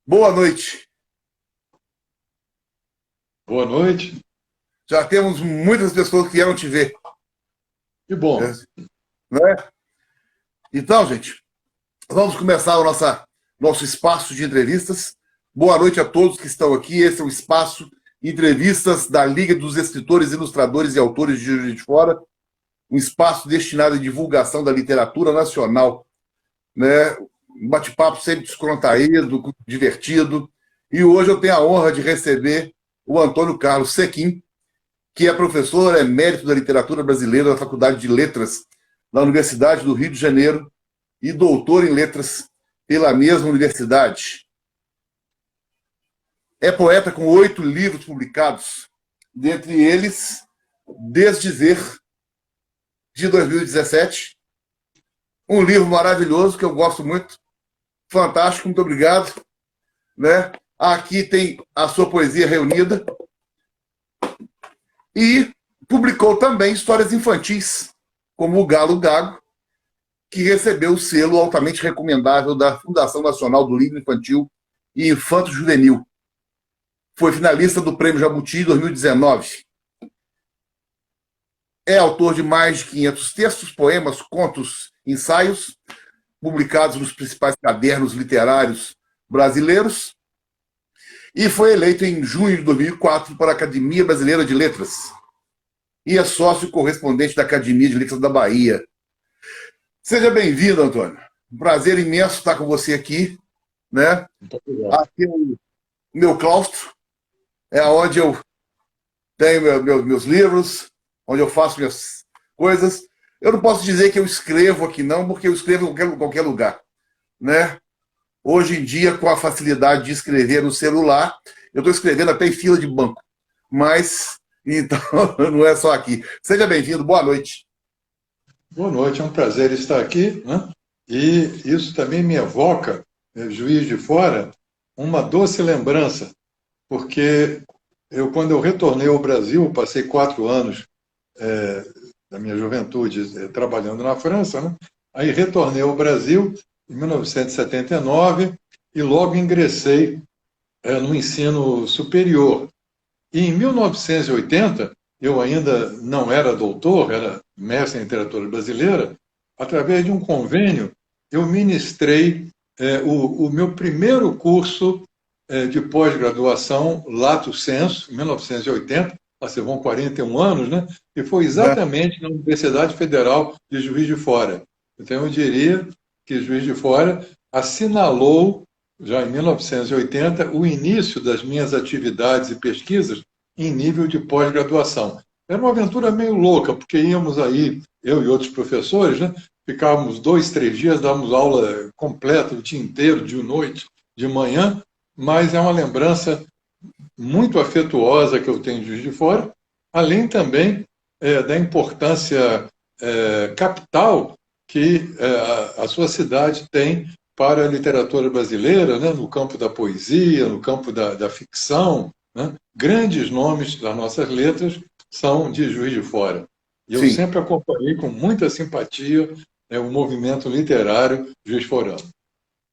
Boa noite. Boa noite. Já temos muitas pessoas que vieram te ver, Que bom. né? Então, gente, vamos começar o nosso espaço de entrevistas. Boa noite a todos que estão aqui. Esse é o espaço Entrevistas da Liga dos Escritores, Ilustradores e Autores de Juiz de Fora, um espaço destinado à divulgação da literatura nacional, né? Um bate-papo sempre descontraído, divertido. E hoje eu tenho a honra de receber o Antônio Carlos Sequim, que é professor emérito da literatura brasileira da Faculdade de Letras da Universidade do Rio de Janeiro e doutor em letras pela mesma universidade. É poeta com 8 livros publicados, dentre eles Desdizer, de 2017, um livro maravilhoso que eu gosto muito, fantástico, muito obrigado. Né? Aqui tem a sua poesia reunida. E publicou também histórias infantis, como O Galo Gago, que recebeu o selo altamente recomendável da Fundação Nacional do Livro Infantil e Infanto Juvenil. Foi finalista do Prêmio Jabuti 2019. É autor de mais de 500 textos, poemas, contos, ensaios, publicados nos principais cadernos literários brasileiros, e foi eleito em junho de 2004 para a Academia Brasileira de Letras, e é sócio correspondente da Academia de Letras da Bahia. Seja bem-vindo, Antônio. Um prazer imenso estar com você aqui, né? Muito obrigado. Aqui é o meu claustro, é onde eu tenho meus livros, onde eu faço minhas coisas. Eu não posso dizer que eu escrevo aqui não, porque eu escrevo em qualquer lugar, né? Hoje em dia, com a facilidade de escrever no celular, eu estou escrevendo até em fila de banco. Mas, então, não é só aqui. Seja bem-vindo, boa noite. Boa noite, é um prazer estar aqui, né? E isso também me evoca, Juiz de Fora, uma doce lembrança, porque quando eu retornei ao Brasil, passei 4 anos da minha juventude trabalhando na França, né? Aí retornei ao Brasil em 1979 e logo ingressei no ensino superior. E em 1980, eu ainda não era doutor, era mestre em literatura brasileira. Através de um convênio, eu ministrei o meu primeiro curso de pós-graduação, Lato Sensu, em 1980, lá se vão 41 anos, né? E foi Né? exatamente na Universidade Federal de Juiz de Fora. Então, eu diria que Juiz de Fora assinalou, já em 1980, o início das minhas atividades e pesquisas em nível de pós-graduação. Era uma aventura meio louca, porque íamos aí, eu e outros professores, né? Ficávamos 2, 3 dias, dávamos aula completa, o dia inteiro, de noite, de manhã, mas é uma lembrança muito afetuosa que eu tenho de Juiz de Fora, além também da importância capital que a sua cidade tem para a literatura brasileira, né, no campo da poesia, no campo da ficção. Né? Grandes nomes das nossas letras são de Juiz de Fora. E eu Sim. sempre acompanhei com muita simpatia o movimento literário Juiz Forano.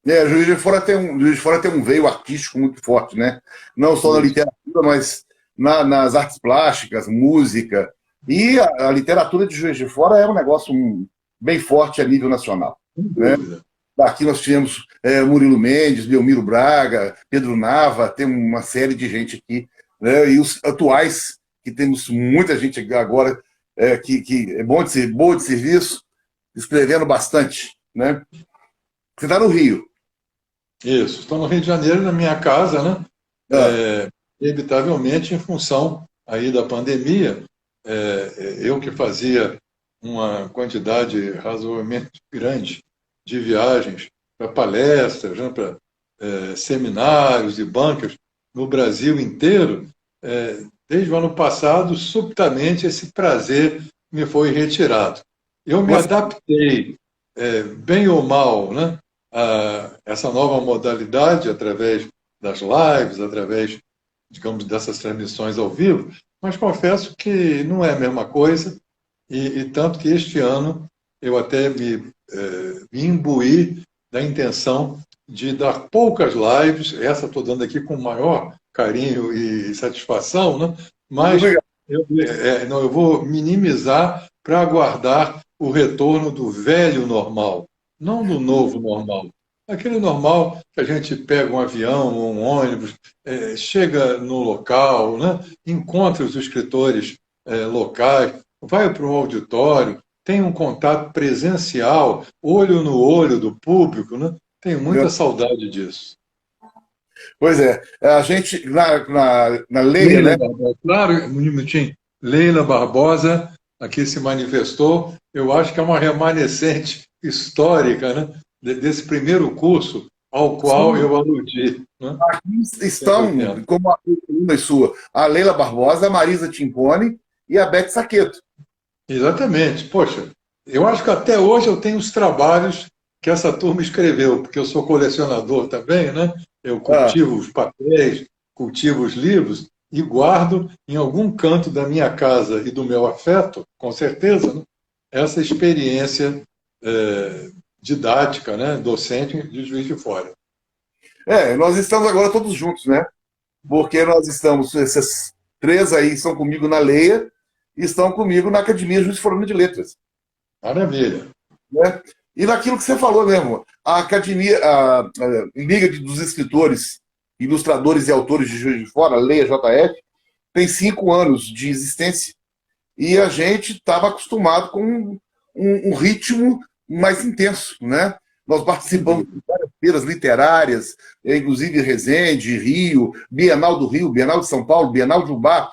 Juiz de Fora tem um veio artístico muito forte, né? Não só na Isso. literatura, mas nas artes plásticas, música. E a literatura de Juiz de Fora é um negócio bem forte a nível nacional. Sem Né? dúvida. Aqui nós tivemos Murilo Mendes, Belmiro Braga, Pedro Nava, tem uma série de gente aqui. Né? E os atuais, que temos muita gente agora que é boa de serviço, escrevendo bastante. Né? Você está no Rio. Isso. Estou no Rio de Janeiro, na minha casa, né? Ah, Inevitavelmente, em função aí da pandemia, eu que fazia uma quantidade razoavelmente grande de viagens para palestras, né, para seminários e bancas no Brasil inteiro, desde o ano passado, subitamente, esse prazer me foi retirado. Eu me você adaptei, bem ou mal, né, a essa nova modalidade através das lives, através, digamos, dessas transmissões ao vivo, mas confesso que não é a mesma coisa, e tanto que este ano eu até me imbuí da intenção de dar poucas lives, essa estou dando aqui com maior carinho e satisfação, né? Mas Obrigado. não, eu vou minimizar para aguardar o retorno do velho normal, não do novo normal. Aquele normal que a gente pega um avião ou um ônibus, chega no local, né? Encontra os escritores locais, vai para um auditório, tem um contato presencial, olho no olho do público, né? Tenho muita saudade disso. Pois é, a gente, na Leia, Leila né? Barbosa, claro, um minutinho. Leila Barbosa aqui se manifestou. Eu acho que é uma remanescente histórica, né, desse primeiro curso ao qual Sim, eu aludi, né, aqui em estão, 80. como a coluna sua, a Leila Barbosa, a Marisa Timpone e a Beth Saqueto. Exatamente. Poxa, eu acho que até hoje eu tenho os trabalhos que essa turma escreveu, porque eu sou colecionador também, né? Eu Ah, cultivo os papéis, cultivo os livros e guardo em algum canto da minha casa e do meu afeto, com certeza, né? Essa experiência didática, né? Docente de Juiz de Fora. nós estamos agora todos juntos, né? Porque nós estamos, esses três aí estão comigo na Leia e estão comigo na Academia Juiz de Fora de Letras. Maravilha. Né? E naquilo que você falou mesmo, a Academia, a Liga dos Escritores, Ilustradores e Autores de Juiz de Fora, a Leia JF, tem 5 anos de existência e a gente estava acostumado com um ritmo mais intenso, né? Nós participamos de várias feiras literárias, inclusive Resende, Rio, Bienal do Rio, Bienal de São Paulo, Bienal de Ubá.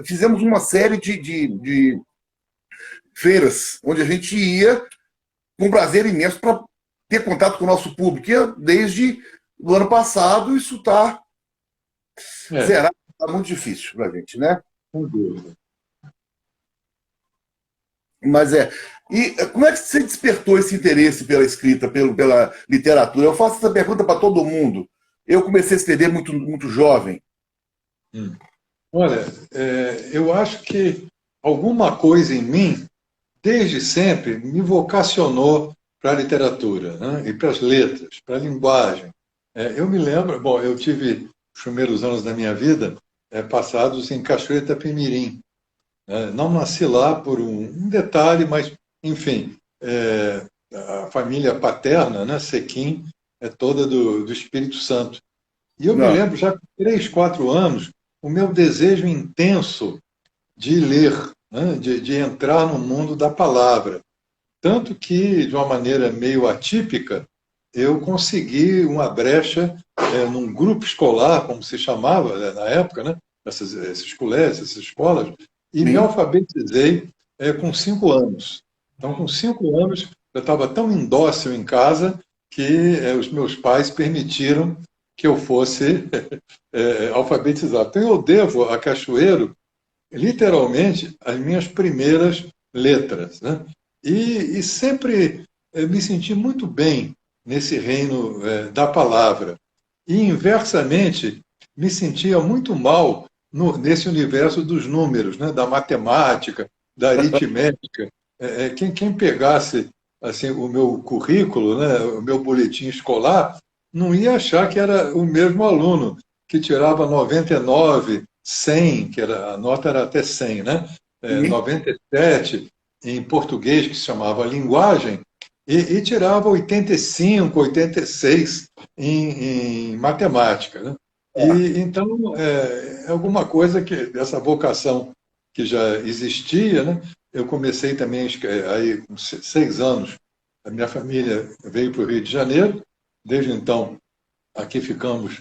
Fizemos uma série de feiras onde a gente ia com um prazer imenso para ter contato com o nosso público. E desde o ano passado isso está zerado, está muito difícil para a gente, né? Sem dúvida. Mas E como é que você despertou esse interesse pela escrita, pela literatura? Eu faço essa pergunta para todo mundo. Eu comecei a escrever muito, muito jovem. Olha, eu acho que alguma coisa em mim, desde sempre, me vocacionou para a literatura, né? E para as letras, para a linguagem. Eu me lembro, bom, eu tive os primeiros anos da minha vida passados em Cachoeira de Itapemirim. Não nasci lá por um detalhe, mas, enfim, a família paterna, né, Sequim, é toda do Espírito Santo. E eu me Não. lembro, já com 3, 4 anos, o meu desejo intenso de ler, né, de entrar no mundo da palavra. Tanto que, de uma maneira meio atípica, eu consegui uma brecha num grupo escolar, como se chamava na época, né, esses colégios, essas escolas, e me Sim. alfabetizei com 5 anos. Então, com 5 anos, eu estava tão indócil em casa que os meus pais permitiram que eu fosse alfabetizado. Então, eu devo a Cachoeiro, literalmente, as minhas primeiras letras, né? E sempre me senti muito bem nesse reino da palavra. E, inversamente, me sentia muito mal nesse universo dos números, né? Da matemática, da aritmética. Quem pegasse assim, o meu currículo, né? O meu boletim escolar, não ia achar que era o mesmo aluno que tirava 99, 100, que a nota era até 100, né? Sim. 97 em português, que se chamava linguagem, e tirava 85, 86 em matemática, né? E então alguma coisa dessa vocação que já existia, né? Eu comecei também aí com 6 anos. A minha família veio para o Rio de Janeiro. Desde então, aqui ficamos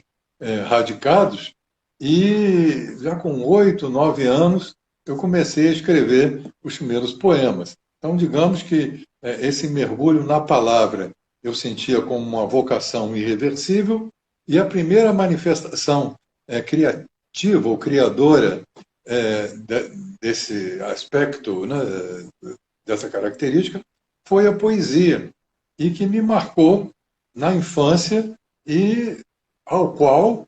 radicados. E já com 8, 9 anos, eu comecei a escrever os primeiros poemas. Então, digamos que esse mergulho na palavra eu sentia como uma vocação irreversível, e a primeira manifestação criativa ou criadora desse aspecto, né, dessa característica, foi a poesia, e que me marcou na infância e ao qual,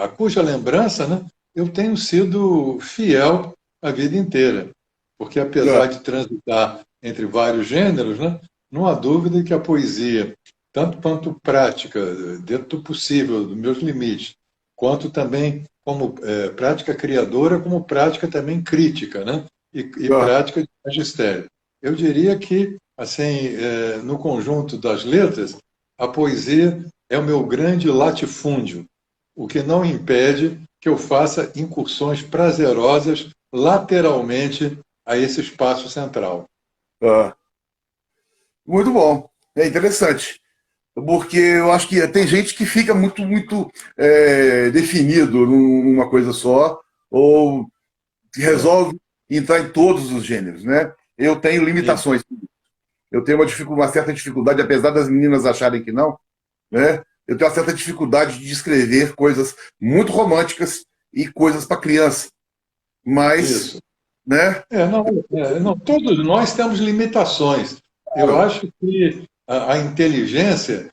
a cuja lembrança, né, eu tenho sido fiel a vida inteira. Porque, apesar de transitar entre vários gêneros, né, não há dúvida que a poesia, tanto quanto prática, dentro do possível, dos meus limites, quanto também como prática criadora, como prática também crítica, né? E Ah, prática de magistério. Eu diria que, assim, no conjunto das letras, a poesia é o meu grande latifúndio, o que não impede que eu faça incursões prazerosas lateralmente a esse espaço central. ah. Muito bom. É interessante. Porque eu acho que tem gente que fica muito definido numa coisa só, ou É, resolve entrar em todos os gêneros, né? Eu tenho isso. limitações. Eu tenho uma certa dificuldade, apesar das meninas acharem que não, né? Eu tenho uma certa dificuldade de escrever coisas muito românticas e coisas para criança. Mas, Isso. né? Não, todos nós temos limitações. Eu Claro. acho que a inteligência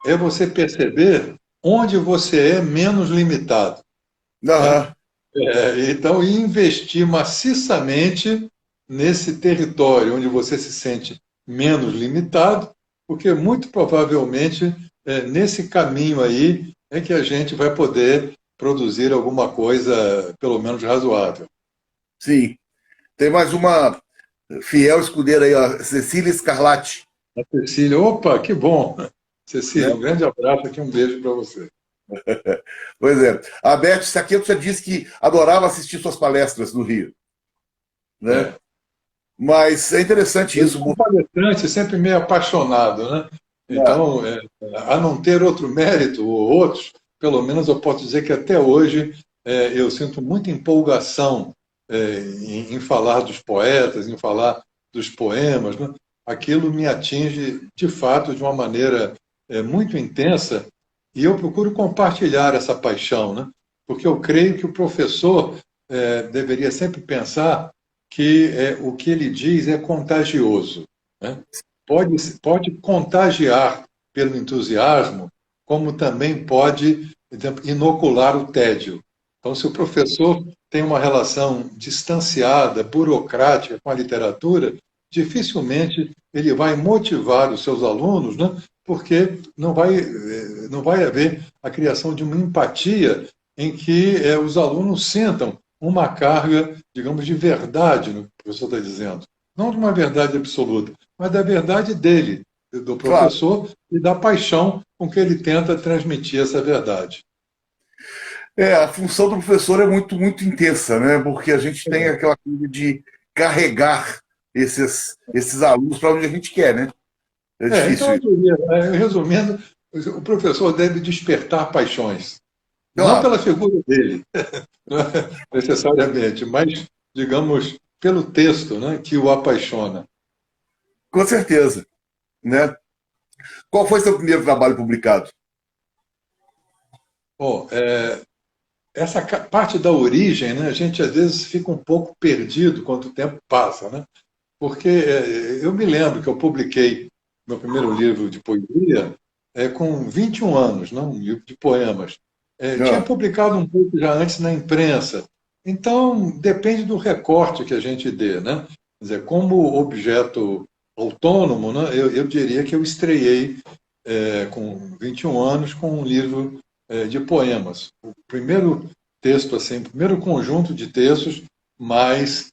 é você perceber onde você é menos limitado, né? Aham. Então, e investir maciçamente nesse território onde você se sente menos limitado, porque muito provavelmente nesse caminho aí é que a gente vai poder produzir alguma coisa, pelo menos razoável. Sim. Tem mais uma fiel escudeira aí, ó, Cecília Scarlatti, A Cecília, opa, que bom! né? Cecília, um grande abraço aqui, um beijo para você. Pois é. A Beth Saqueto já disse que adorava assistir suas palestras no Rio, né? É. Mas é interessante Eu isso. sou um palestrante sempre meio apaixonado, né? Ah, Então, a não ter outro mérito ou outros, pelo menos eu posso dizer que até hoje eu sinto muita empolgação em falar dos poetas, em falar dos poemas, né? Aquilo me atinge de fato de uma maneira muito intensa e eu procuro compartilhar essa paixão, né? Porque eu creio que o professor deveria sempre pensar que o que ele diz é contagioso, né? Pode contagiar pelo entusiasmo, como também pode, por exemplo, inocular o tédio. Então, se o professor tem uma relação distanciada, burocrática com a literatura, dificilmente ele vai motivar os seus alunos, né? Porque não vai haver a criação de uma empatia em que os alunos sentam uma carga, digamos, de verdade no que o professor está dizendo. Não de uma verdade absoluta, mas da verdade dele, do claro. professor, e da paixão com que ele tenta transmitir essa verdade. A função do professor é muito intensa, né? Porque a gente tem aquela coisa de carregar esses alunos para onde a gente quer, né? É Então, difícil eu isso. diria, resumindo, o professor deve despertar paixões, não Claro, pela figura dele, não é necessariamente, mas, digamos, pelo texto, né, que o apaixona. com certeza, né? Qual foi seu primeiro trabalho publicado? Bom, essa parte da origem, né, a gente às vezes fica um pouco perdido quando o tempo passa, né? Porque eu me lembro que eu publiquei meu primeiro livro de poesia com 21 anos, não? Um livro de poemas. Tinha Ah, publicado um pouco já antes na imprensa. Então, depende do recorte que a gente dê, né? Quer dizer, como objeto autônomo, né, eu diria que eu estreiei com 21 anos com um livro de poemas. O primeiro texto, assim, o primeiro conjunto de textos mais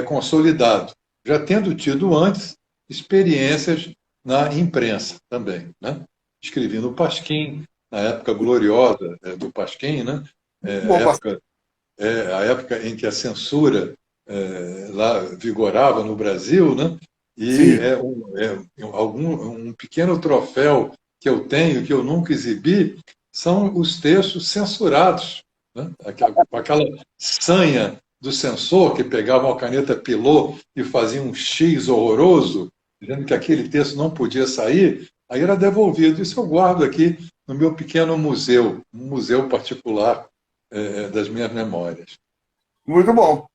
consolidado, já tendo tido antes experiências na imprensa também, né? Escrevi no Pasquim, na época gloriosa do Pasquim, né? muito bom, Época, a época em que a censura lá vigorava no Brasil, né? E sim. um pequeno troféu que eu tenho, que eu nunca exibi, são os textos censurados, né? Aquela sanha do censor que pegava uma caneta pilô e fazia um X horroroso, dizendo que aquele texto não podia sair, aí era devolvido. Isso eu guardo aqui no meu pequeno museu, um museu particular das minhas memórias. Muito bom.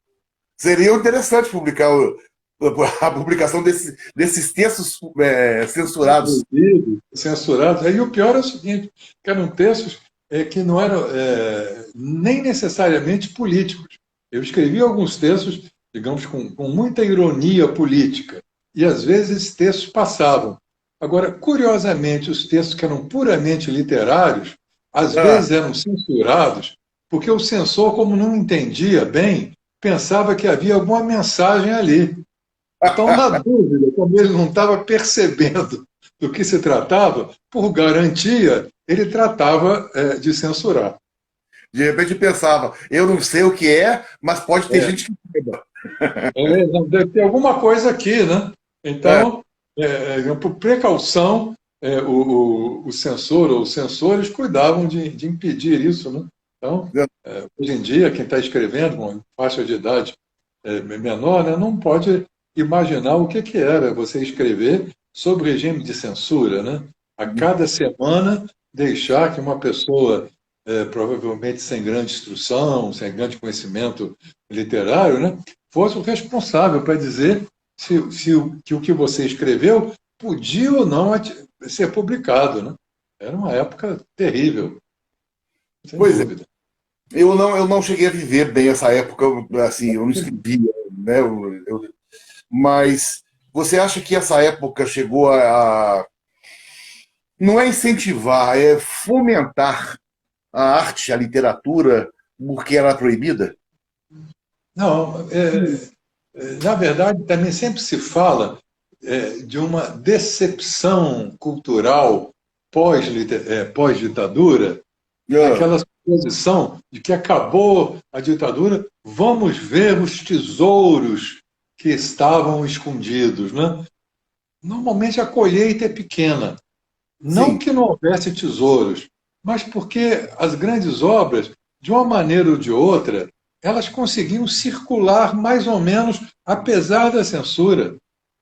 Seria interessante publicar a publicação desses textos censurados. Censurados. Aí o pior é o seguinte, que eram textos que não eram nem necessariamente políticos. Eu escrevi alguns textos, digamos, com muita ironia política, e às vezes esses textos passavam. Agora, curiosamente, os textos que eram puramente literários, às Ah, vezes eram censurados, porque o censor, como não entendia bem, pensava que havia alguma mensagem ali. Então, na dúvida, como ele não estava percebendo do que se tratava, por garantia, ele tratava de censurar. de repente pensava, eu não sei o que é, mas pode ter É, gente que saiba. não, deve ter alguma coisa aqui, né? É, Então, por precaução, o censor ou os censores cuidavam de impedir isso, né? Então, hoje em dia, quem está escrevendo com faixa de idade menor, né, não pode imaginar o que era você escrever sobre regime de censura, né? A cada semana deixar que uma pessoa, provavelmente sem grande instrução, sem grande conhecimento literário, né, fosse o responsável para dizer que o que você escreveu podia ou não ser publicado, né? Era uma época terrível, sem pois é, dúvida. eu não cheguei a viver bem essa época, assim, eu não escrevia, né? Mas você acha que essa época chegou não é incentivar, é fomentar a arte, a literatura, porque ela é proibida? Não, na verdade, também sempre se fala de uma decepção cultural pós-ditadura, Ah, naquela posição de que acabou a ditadura, vamos ver os tesouros que estavam escondidos, né? Normalmente a colheita é pequena, não sim, que não houvesse tesouros, mas porque as grandes obras, de uma maneira ou de outra, elas conseguiam circular mais ou menos apesar da censura,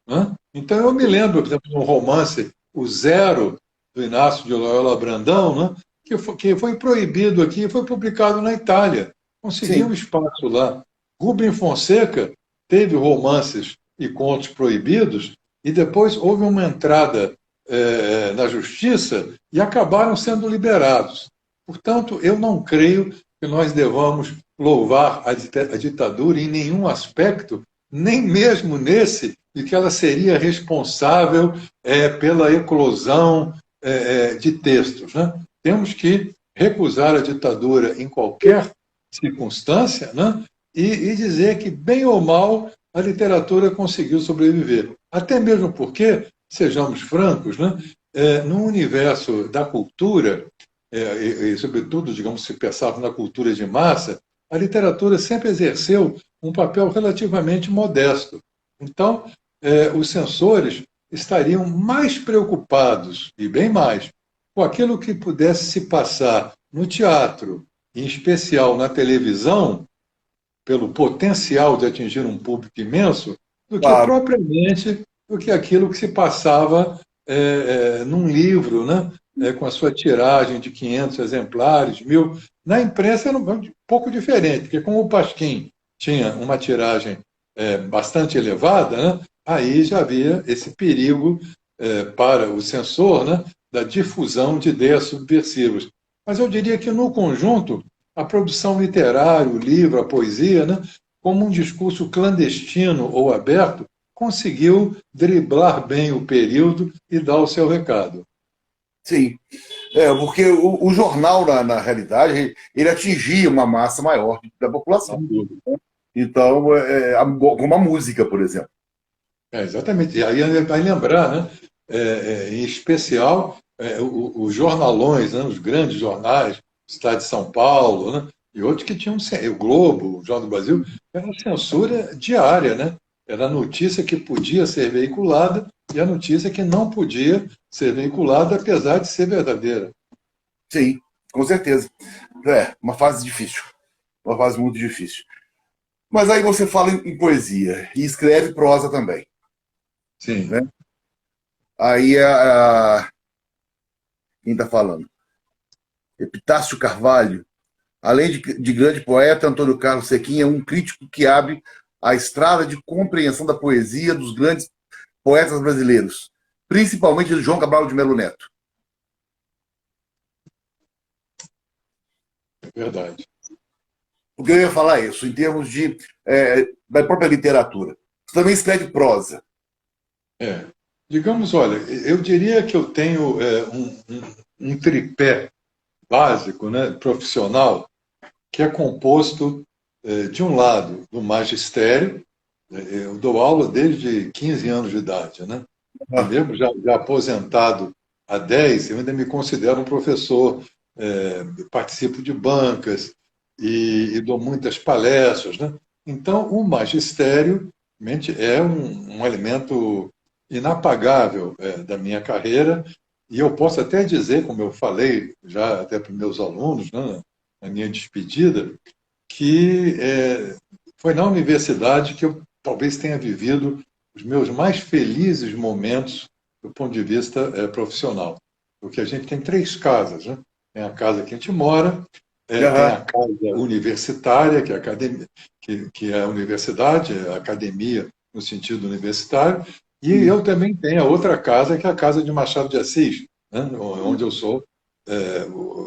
né? Então eu me lembro, por exemplo, de um romance, O Zero, do Inácio de Loyola Brandão, né? Que foi proibido aqui e foi publicado na Itália. Conseguiu sim, um espaço lá. Rubem Fonseca teve romances e contos proibidos e depois houve uma entrada na justiça e acabaram sendo liberados. Portanto, eu não creio que nós devamos louvar a ditadura em nenhum aspecto, nem mesmo nesse de que ela seria responsável pela eclosão de textos. Né? Temos que recusar a ditadura em qualquer circunstância, né? e dizer que, bem ou mal, a literatura conseguiu sobreviver. Até mesmo porque, sejamos francos, né? No universo da cultura, e, sobretudo, digamos, se pensar na cultura de massa, a literatura sempre exerceu um papel relativamente modesto. Então, os censores estariam mais preocupados, e bem mais, com aquilo que pudesse se passar no teatro, em especial na televisão, pelo potencial de atingir um público imenso, do que claro, propriamente do que aquilo que se passava num livro, né? Com a sua tiragem de 500 exemplares, 1.000. Na imprensa era um pouco diferente, porque como o Pasquim tinha uma tiragem bastante elevada, né? Aí já havia esse perigo para o censor, né? Da difusão de ideias subversivas. Mas eu diria que, no conjunto, a produção literária, o livro, a poesia, né, como um discurso clandestino ou aberto, conseguiu driblar bem o período e dar o seu recado. sim. Porque o jornal, na realidade, ele atingia uma massa maior da população. Sem dúvida. Então, como a música, por exemplo. Exatamente. E aí vai lembrar, né, em especial, os jornalões, né, os grandes jornais, o Estado de São Paulo, né, e outros que tinham o Globo, o Jornal do Brasil, era censura diária, né? Era a notícia que podia ser veiculada e a notícia que não podia ser veiculada, apesar de ser verdadeira. Sim, com certeza. Uma fase difícil. Uma fase muito difícil. Mas aí você fala em poesia e escreve prosa também, Sim, né? Aí quem está falando? Epitácio Carvalho. Além de grande poeta, Antônio Carlos Sequinha é um crítico que abre a estrada de compreensão da poesia dos grandes poetas brasileiros, principalmente de João Cabral de Melo Neto. é verdade. Porque eu ia falar isso, em termos da própria literatura. Você também escreve prosa. É. Digamos, olha, eu diria que eu tenho um tripé básico, né, profissional, que é composto, de um lado, do magistério. Eu dou aula desde 15 anos de idade, né? E Ah, mesmo já aposentado há 10, eu ainda me considero um professor, participo de bancas e dou muitas palestras, né? Então, o magistério realmente é um elemento inapagável, da minha carreira, e eu posso até dizer, como eu falei já até para os meus alunos, né, na minha despedida, que foi na universidade que eu talvez tenha vivido os meus mais felizes momentos do ponto de vista profissional. Porque a gente tem três casas, né? Tem a casa que a gente mora, tem aham, a casa universitária, que é a academia, que é a universidade, a academia no sentido universitário, e sim. eu também tenho a outra casa, que é a casa de Machado de Assis, né? Onde eu sou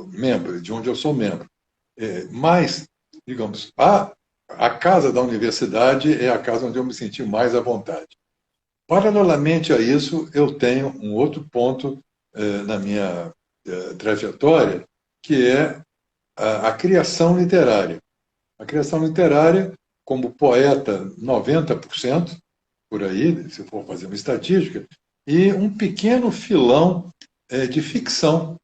membro, de onde eu sou membro. Mas, digamos, a casa da universidade é a casa onde eu me senti mais à vontade. Paralelamente a isso, eu tenho um outro ponto na minha trajetória, que é a criação literária. A criação literária, como poeta, 90%, por aí, se for fazer uma estatística, e um pequeno filão de ficção.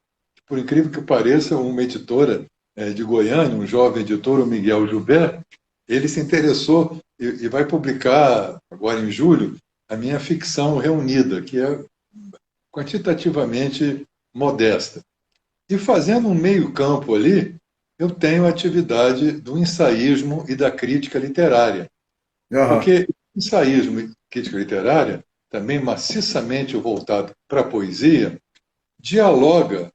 Por incrível que pareça, uma editora de Goiânia, um jovem editor, o Miguel Joubert, ele se interessou e vai publicar, agora em julho, a minha ficção reunida, que é quantitativamente modesta. E fazendo um meio-campo ali, eu tenho a atividade do ensaísmo e da crítica literária. Aham. Porque ensaísmo e crítica literária, também maciçamente voltado para a poesia, dialoga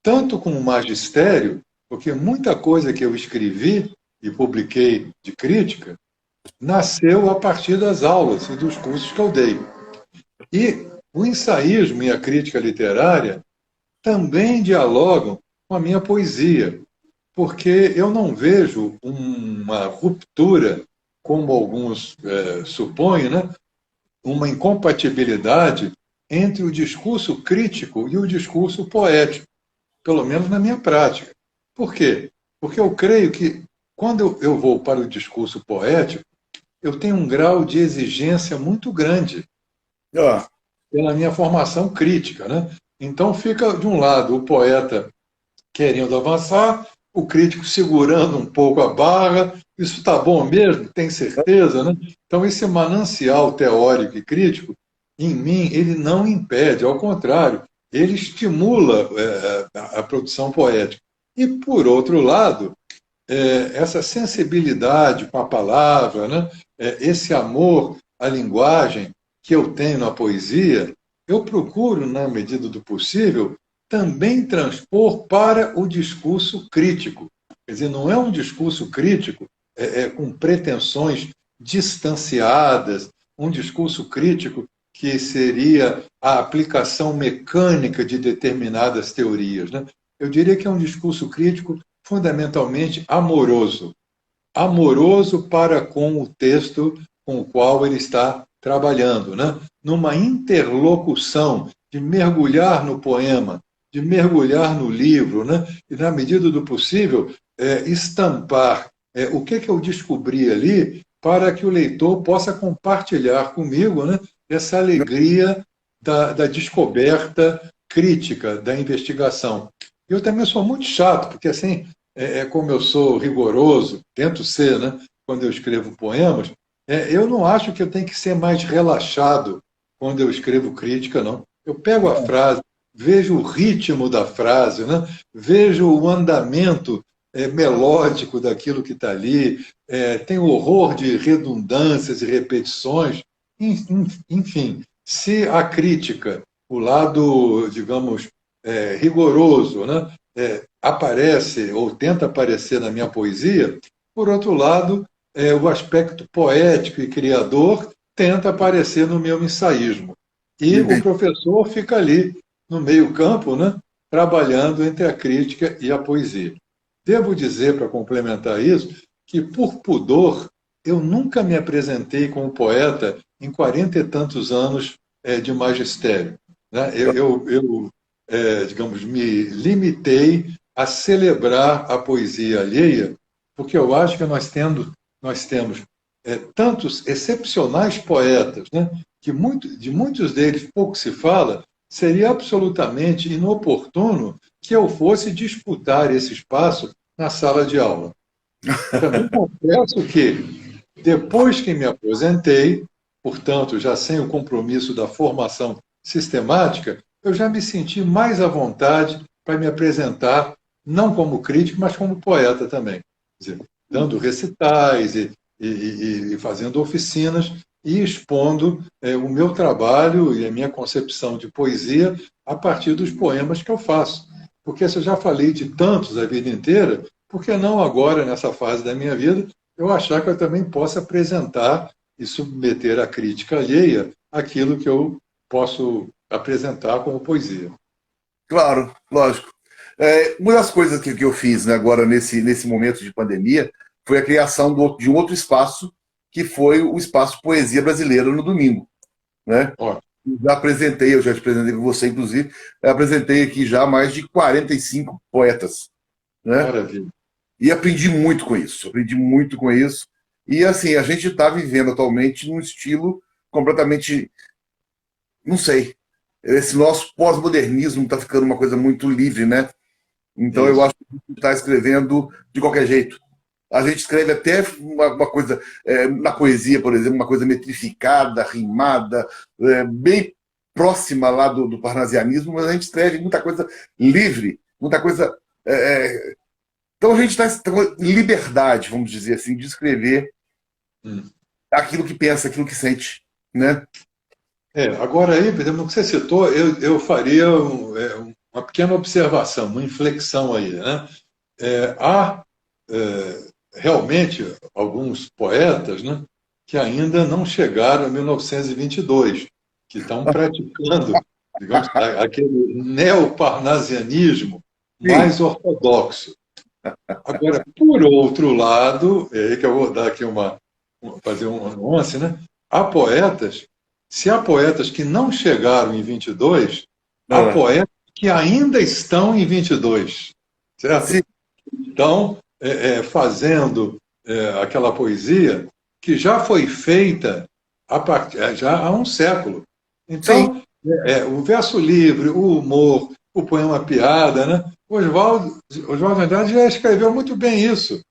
tanto com o magistério, porque muita coisa que eu escrevi e publiquei de crítica nasceu a partir das aulas e dos cursos que eu dei. E o ensaísmo e a crítica literária também dialogam com a minha poesia, porque eu não vejo uma ruptura, como alguns supõem, né? Uma incompatibilidade entre o discurso crítico e o discurso poético, pelo menos na minha prática. Por quê? Porque eu creio que, quando eu vou para o discurso poético, eu tenho um grau de exigência muito grande Ah, pela minha formação crítica, né? Então fica, de um lado, o poeta querendo avançar, o crítico segurando um pouco a barra. Isso está bom mesmo? Tem certeza? Né? Então, esse manancial teórico e crítico, em mim, ele não impede, ao contrário, ele estimula a produção poética. E, por outro lado, essa sensibilidade com a palavra, né? Esse amor à linguagem que eu tenho na poesia, eu procuro, na medida do possível, também transpor para o discurso crítico. Quer dizer, não é um discurso crítico com pretensões distanciadas, um discurso crítico que seria a aplicação mecânica de determinadas teorias. Né? Eu diria que é um discurso crítico fundamentalmente amoroso. Amoroso para com o texto com o qual ele está trabalhando, né? Numa interlocução de mergulhar no poema, de mergulhar no livro, né? E, na medida do possível, estampar o que eu descobri ali para que o leitor possa compartilhar comigo, né, essa alegria da descoberta crítica, da investigação. Eu também sou muito chato, porque assim, como eu sou rigoroso, tento ser, né, quando eu escrevo poemas, eu não acho que eu tenho que ser mais relaxado quando eu escrevo crítica, não. Eu pego a frase, vejo o ritmo da frase, né? Vejo o andamento melódico daquilo que está ali, tem horror de redundâncias e repetições, enfim, se a crítica, o lado, digamos, rigoroso, né, aparece ou tenta aparecer na minha poesia, por outro lado, o aspecto poético e criador tenta aparecer no meu ensaísmo. E o entendi. professor fica ali, no meio-campo, né, trabalhando entre a crítica e a poesia. Devo dizer, para complementar isso, que, por pudor, eu nunca me apresentei como poeta em 40 e tantos anos de magistério, né? Digamos, me limitei a celebrar a poesia alheia, porque eu acho que nós temos tantos excepcionais poetas, né, que de muitos deles pouco se fala. Seria absolutamente inoportuno que eu fosse disputar esse espaço na sala de aula. Também confesso que, depois que me aposentei, portanto, já sem o compromisso da formação sistemática, eu já me senti mais à vontade para me apresentar, não como crítico, mas como poeta também. Quer dizer, dando recitais e fazendo oficinas e expondo o meu trabalho e a minha concepção de poesia a partir dos poemas que eu faço. Porque se eu já falei de tantos a vida inteira, por que não agora, nessa fase da minha vida, eu achar que eu também posso apresentar e submeter à crítica alheia aquilo que eu posso apresentar como poesia? Claro, lógico. Uma das coisas que eu fiz, né, agora nesse momento de pandemia foi a criação de um outro espaço, que foi o Espaço Poesia Brasileira no domingo, né? Ó, Eu já te apresentei com você, inclusive, apresentei aqui já mais de 45 poetas, né? maravilha. E aprendi muito com isso. E assim, a gente está vivendo atualmente num estilo completamente, não sei, esse nosso pós-modernismo está ficando uma coisa muito livre, né? Então eu Isso. acho que a gente está escrevendo de qualquer jeito. A gente escreve até uma coisa, na poesia, por exemplo, uma coisa metrificada, rimada, bem próxima lá do parnasianismo, mas a gente escreve muita coisa livre, muita coisa. Então a gente está com liberdade, vamos dizer assim, de escrever Hum. aquilo que pensa, aquilo que sente, né? Agora aí, por exemplo, o que você citou, eu faria uma pequena observação, uma inflexão aí, né? Há realmente alguns poetas, né, que ainda não chegaram a 1922, que estão praticando, digamos, aquele neoparnasianismo Sim, mais ortodoxo. Agora, por outro lado, é aí que eu vou dar aqui fazer uma nuance, né? Se há poetas que não chegaram em 22, há ah, poetas que ainda estão em 22, certo? sim, Estão fazendo aquela poesia que já foi feita já há um século. sim, Então, o verso livre, o humor, o poema piada, né? Oswaldo Andrade já escreveu muito bem isso.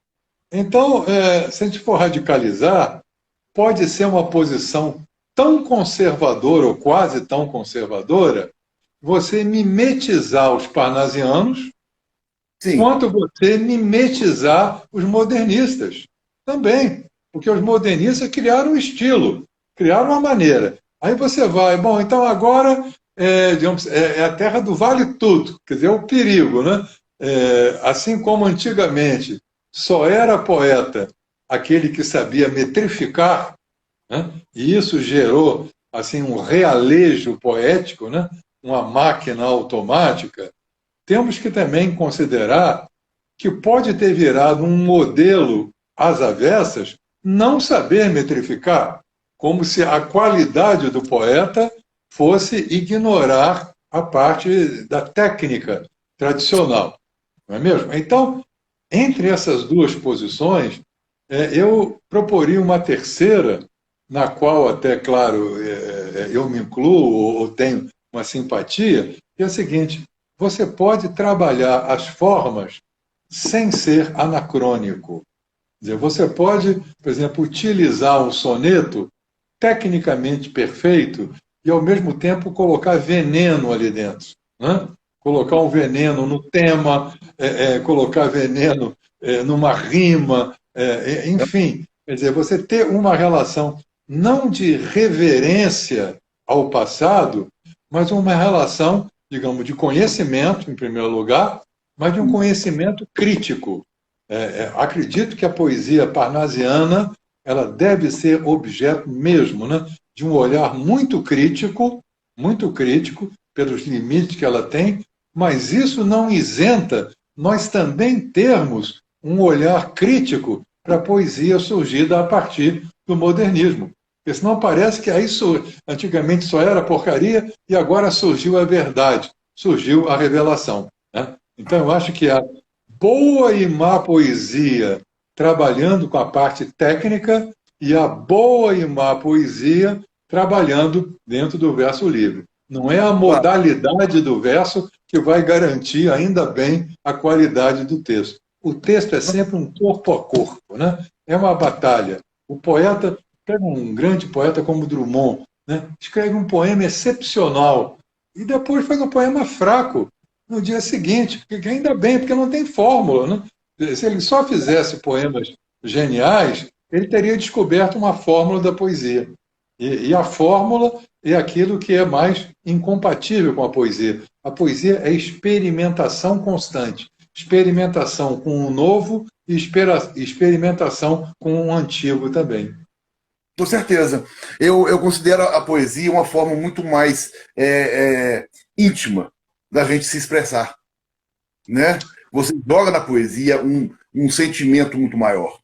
Então, se a gente for radicalizar, pode ser uma posição tão conservadora, ou quase tão conservadora, você mimetizar os parnasianos, sim. quanto você mimetizar os modernistas também. Porque os modernistas criaram um estilo, criaram uma maneira. Aí você vai, bom, então agora digamos, é a terra do vale tudo, quer dizer, é o perigo, né? Assim como antigamente só era poeta aquele que sabia metrificar, né? E isso gerou assim um realejo poético, né? Uma máquina automática. Temos que também considerar que pode ter virado um modelo às avessas não saber metrificar, como se a qualidade do poeta fosse ignorar a parte da técnica tradicional, não é mesmo? Então, entre essas duas posições, eu proporia uma terceira, na qual até, claro, eu me incluo ou tenho uma simpatia, que é a seguinte: você pode trabalhar as formas sem ser anacrônico. Quer dizer, você pode, por exemplo, utilizar um soneto tecnicamente perfeito e, ao mesmo tempo, colocar veneno ali dentro, né? Colocar um veneno no tema, colocar veneno numa rima, enfim. Quer dizer, você ter uma relação não de reverência ao passado, mas uma relação, digamos, de conhecimento, em primeiro lugar, mas de um conhecimento crítico. Acredito que a poesia parnasiana ela deve ser objeto mesmo, né, de um olhar muito crítico pelos limites que ela tem, mas isso não isenta nós também termos um olhar crítico para a poesia surgida a partir do modernismo. Porque senão parece que aí antigamente só era porcaria e agora surgiu a verdade, surgiu a revelação, né? Então eu acho que a boa e má poesia trabalhando com a parte técnica e a boa e má poesia trabalhando dentro do verso livre. Não é a Claro, modalidade do verso que vai garantir, ainda bem, a qualidade do texto. O texto é sempre um corpo a corpo, né? É uma batalha. O poeta, pega um grande poeta como Drummond, né? Escreve um poema excepcional e depois faz um poema fraco no dia seguinte, porque ainda bem, porque não tem fórmula, né? Se ele só fizesse poemas geniais, ele teria descoberto uma fórmula da poesia. E a fórmula é aquilo que é mais incompatível com a poesia. A poesia é experimentação constante. Experimentação com o novo e experimentação com o antigo também. com certeza. Eu considero a poesia uma forma muito mais íntima da gente se expressar, né? Você joga na poesia um sentimento muito maior.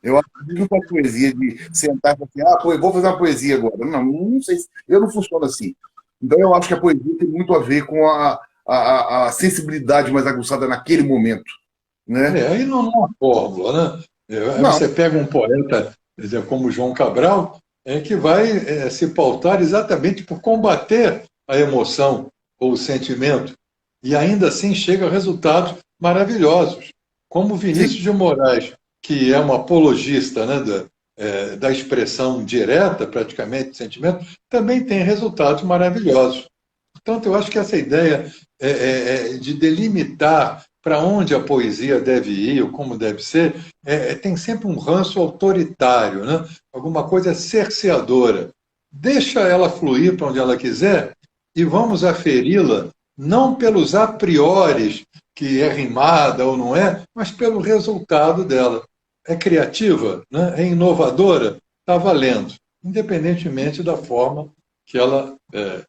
Eu acho que não faz poesia de sentar e falar assim, pô, eu vou fazer uma poesia agora. Não, não sei, eu não funciono assim. Então eu acho que a poesia tem muito a ver com a sensibilidade mais aguçada naquele momento, né? Aí não é uma fórmula, né? Aí Não, você pega um poeta, quer dizer, como João Cabral, que vai se pautar exatamente por combater a emoção ou o sentimento, e ainda assim chega a resultados maravilhosos, como sim, Vinícius de Moraes, que é um apologista, né, da expressão direta, praticamente, do sentimento, também tem resultados maravilhosos. Portanto, eu acho que essa ideia de delimitar para onde a poesia deve ir, ou como deve ser, tem sempre um ranço autoritário, né? Alguma coisa cerceadora. Deixa ela fluir para onde ela quiser e vamos aferi-la não pelos a priori, que é rimada ou não é, mas pelo resultado dela. É criativa, né? É inovadora, está valendo, independentemente da forma que ela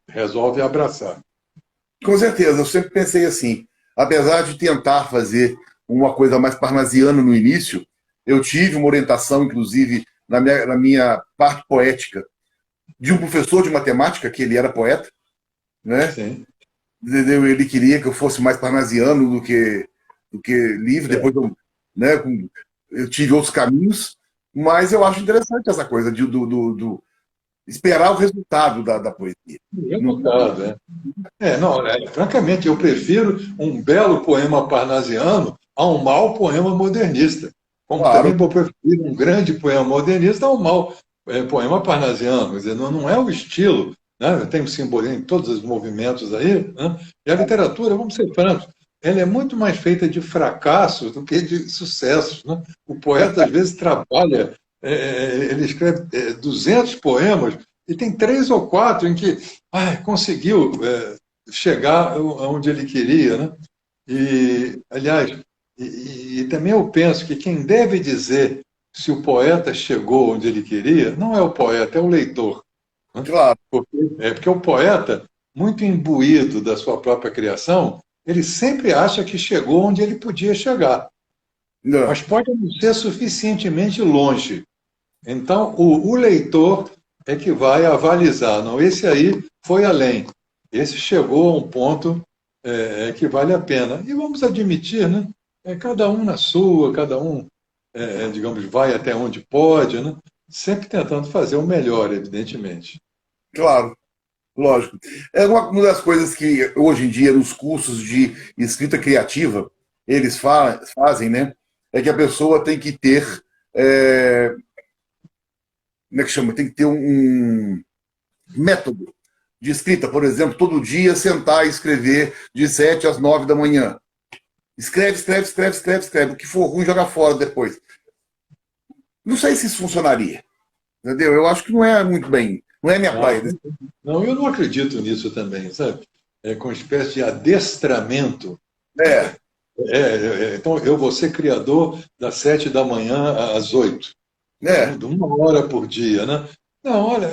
resolve abraçar. com certeza. Eu sempre pensei assim, apesar de tentar fazer uma coisa mais parnasiana no início, eu tive uma orientação, inclusive, na minha parte poética, de um professor de matemática, que ele era poeta, né? Sim, Entendeu? Ele queria que eu fosse mais parnasiano do que livre. é, Depois eu tive outros caminhos, mas eu acho interessante essa coisa do esperar o resultado da poesia. Não- resultado, não, francamente, eu prefiro um belo poema parnasiano a um mau poema modernista. Como Claro, também vou preferir um grande poema modernista a um mau poema parnasiano. Quer dizer, não é o estilo, né? Tem um simbolismo em todos os movimentos aí, né? E a literatura, vamos ser francos, ela é muito mais feita de fracassos do que de sucessos, né? O poeta, às vezes, trabalha, ele escreve 200 poemas e tem 3 ou 4 em que conseguiu chegar onde ele queria, né? E, aliás, e também eu penso que quem deve dizer se o poeta chegou onde ele queria não é o poeta, é o leitor, né? claro. Porque o poeta, muito imbuído da sua própria criação, ele sempre acha que chegou onde ele podia chegar, Não, mas pode não ser suficientemente longe. Então, o leitor é que vai avalizar. Não, esse aí foi além. Esse chegou a um ponto que vale a pena. E vamos admitir, né? Cada um na sua, cada um, digamos, vai até onde pode, né? Sempre tentando fazer o melhor, evidentemente. claro, lógico. É uma das coisas que hoje em dia nos cursos de escrita criativa eles fazem, né? É que a pessoa tem que ter, é, como é que chama? Tem que ter um método de escrita, por exemplo, todo dia sentar e escrever de 7 às 9 da manhã. Escreve, escreve, escreve, escreve, escreve. O que for ruim, joga fora depois. Não sei se isso funcionaria. Entendeu? Eu acho que não é muito bem. Não é minha Ah, praia. não, eu não acredito nisso também, sabe? É com uma espécie de adestramento. É, Então, eu vou ser criador das 7 da manhã às 8, é, de 1 hora por dia, né? Não, olha,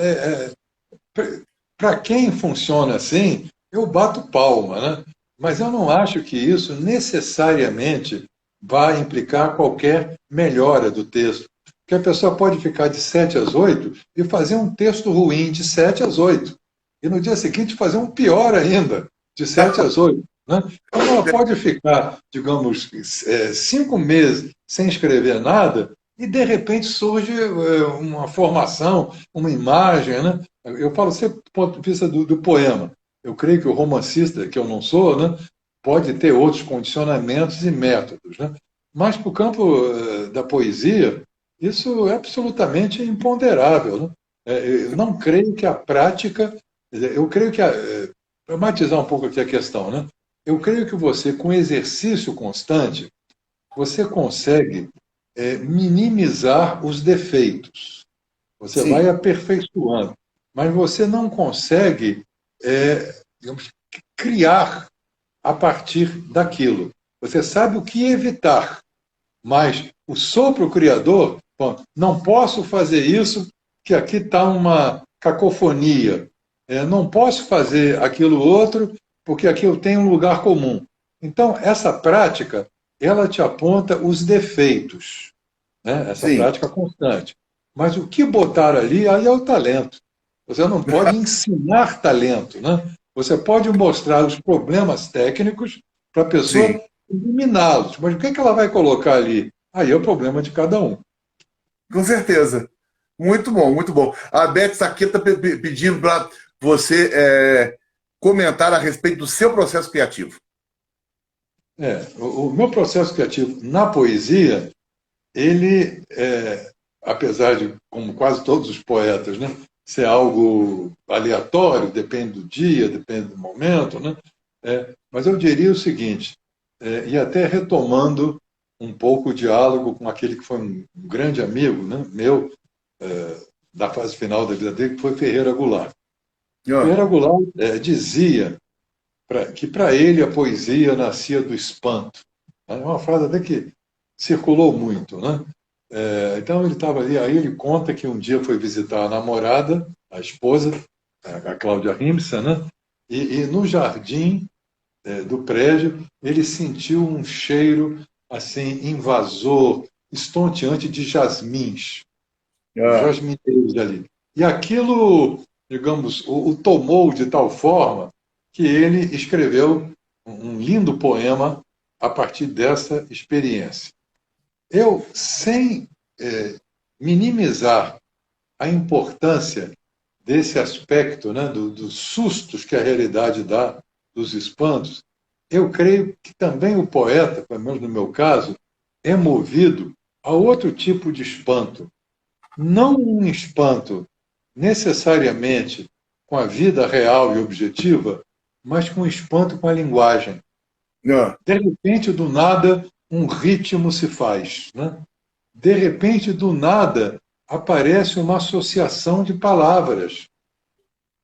para quem funciona assim, eu bato palma, né? Mas eu não acho que isso necessariamente vai implicar qualquer melhora do texto. Porque a pessoa pode ficar de 7 às 8 e fazer um texto ruim de 7 às 8. E no dia seguinte fazer um pior ainda, de 7 às 8. Né? Então ela pode ficar, digamos, 5 meses sem escrever nada e, de repente, surge uma formação, uma imagem. Né? Eu falo sempre do ponto de vista do poema. Eu creio que o romancista, que eu não sou, né, pode ter outros condicionamentos e métodos. Né? Mas, para o campo da poesia, isso é absolutamente imponderável. Né? Eu não creio que a prática... Eu creio que, para matizar um pouco aqui a questão, né? Eu creio que você, com exercício constante, você consegue minimizar os defeitos. Você Sim, vai aperfeiçoando. Mas você não consegue, digamos, criar a partir daquilo. Você sabe o que evitar, mas o sopro criador, bom, não posso fazer isso, que aqui está uma cacofonia. Não posso fazer aquilo outro, porque aqui eu tenho um lugar comum. Então, essa prática, ela te aponta os defeitos, né? Essa sim. prática constante. Mas o que botar ali, aí é o talento. Você não pode ensinar talento, né? Você pode mostrar os problemas técnicos para a pessoa Sim, eliminá-los. Mas o que ela vai colocar ali? Aí é o problema de cada um. com certeza. Muito bom, muito bom. A Beth Saqueta está pedindo para você comentar a respeito do seu processo criativo. O meu processo criativo na poesia, ele, apesar de, como quase todos os poetas, né, ser algo aleatório, depende do dia, depende do momento, né, mas eu diria o seguinte, e até retomando um pouco o diálogo com aquele que foi um grande amigo, né, meu, da fase final da vida dele, que foi Ferreira Goulart. Ah, Ferreira Goulart dizia que para ele a poesia nascia do espanto. É uma frase até que circulou muito, né? Então ele estava ali, aí ele conta que um dia foi visitar a namorada, a esposa, a Cláudia Rimsa, né? E no jardim do prédio ele sentiu um cheiro assim invasor, estonteante de jasmins, ah, jasmineiros ali. E aquilo, digamos, o tomou de tal forma que ele escreveu um lindo poema a partir dessa experiência. Eu, sem minimizar a importância desse aspecto, né, dos sustos que a realidade dá, dos espantos, eu creio que também o poeta, pelo menos no meu caso, é movido a outro tipo de espanto. Não um espanto necessariamente com a vida real e objetiva, mas com espanto com a linguagem. ah. De repente, do nada, um ritmo se faz. Né? De repente, do nada, aparece uma associação de palavras,